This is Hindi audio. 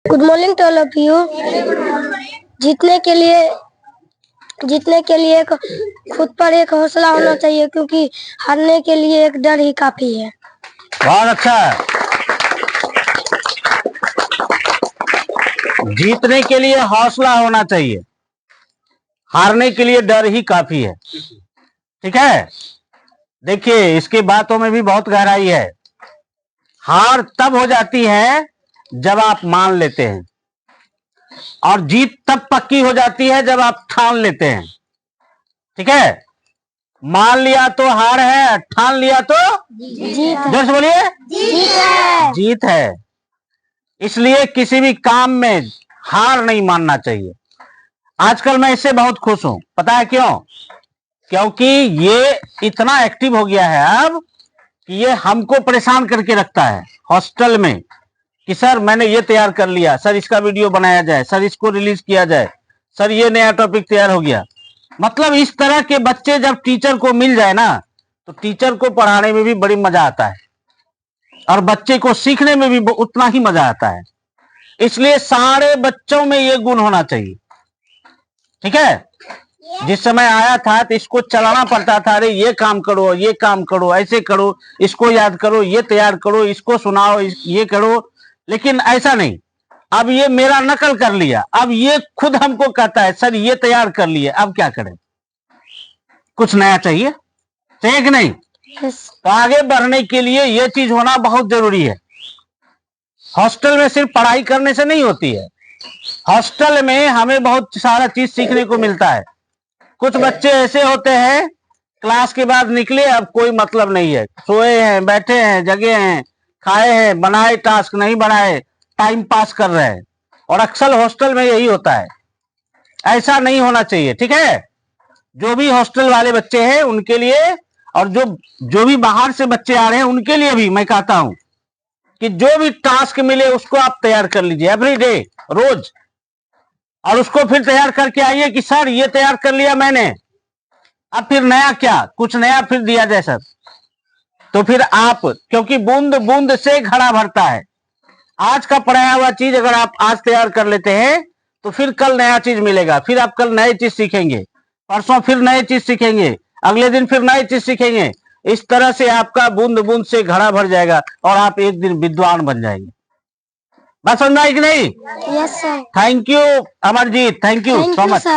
Good morning to all of you. जीतने के लिए खुद पर एक हौसला होना चाहिए, क्योंकि हारने के लिए एक डर ही काफी है। बहुत अच्छा है। जीतने के लिए हौसला होना चाहिए, हारने के लिए डर ही काफी है। ठीक है, देखिए इसकी बातों में भी बहुत गहराई है। हार तब हो जाती है जब आप मान लेते हैं, और जीत तब पक्की हो जाती है जब आप ठान लेते हैं। ठीक है, मान लिया तो हार है, ठान लिया तो जोर से बोलिए जीत है। इसलिए किसी भी काम में हार नहीं मानना चाहिए। आजकल मैं इससे बहुत खुश हूं, पता है क्यों? क्योंकि ये इतना एक्टिव हो गया है अब कि ये हमको परेशान करके रखता है हॉस्टल में कि सर मैंने ये तैयार कर लिया, सर इसका वीडियो बनाया जाए, सर इसको रिलीज किया जाए, सर ये नया टॉपिक तैयार हो गया। मतलब इस तरह के बच्चे जब टीचर को मिल जाए ना, तो टीचर को पढ़ाने में भी बड़ी मजा आता है और बच्चे को सीखने में भी उतना ही मजा आता है। इसलिए सारे बच्चों में ये गुण होना चाहिए। ठीक है, जिस समय आया था तो इसको चलाना पड़ता था, अरे ये काम करो, ये काम करो, ऐसे करो, इसको याद करो, ये तैयार करो, इसको सुनाओ, ये करो। लेकिन ऐसा नहीं, अब ये मेरा नकल कर लिया, अब ये खुद हमको कहता है सर ये तैयार कर लिए, अब क्या करें? कुछ नया चाहिए, चाहिए कि नहीं? तो आगे बढ़ने के लिए ये चीज होना बहुत जरूरी है। हॉस्टल में सिर्फ पढ़ाई करने से नहीं होती है, हॉस्टल में हमें बहुत सारा चीज सीखने को मिलता है। कुछ बच्चे ऐसे होते हैं क्लास के बाद निकले, अब कोई मतलब नहीं है, सोए हैं, बैठे हैं, जगे हैं, खाए हैं, बनाए टास्क नहीं बनाए, टाइम पास कर रहे हैं। और अक्सर हॉस्टल में यही होता है, ऐसा नहीं होना चाहिए। ठीक है, जो भी हॉस्टल वाले बच्चे हैं उनके लिए, और जो भी बाहर से बच्चे आ रहे हैं उनके लिए भी मैं कहता हूं कि जो भी टास्क मिले उसको आप तैयार कर लीजिए एवरी डे, रोज, और उसको फिर तैयार करके आइए कि सर ये तैयार कर लिया मैंने, अब फिर नया क्या, कुछ नया फिर दिया जाए सर। तो फिर आप, क्योंकि बूंद बूंद से घड़ा भरता है, आज का पढ़ाया हुआ चीज अगर आप आज तैयार कर लेते हैं तो फिर कल नया चीज मिलेगा, फिर आप कल नई चीज सीखेंगे, परसों फिर नई चीज सीखेंगे, अगले दिन फिर नई चीज सीखेंगे। इस तरह से आपका बूंद बूंद से घड़ा भर जाएगा और आप एक दिन विद्वान बन जाएंगे। बात समझ में आई कि नहीं? Yes sir. Thank you Amarjeet, thank you so much.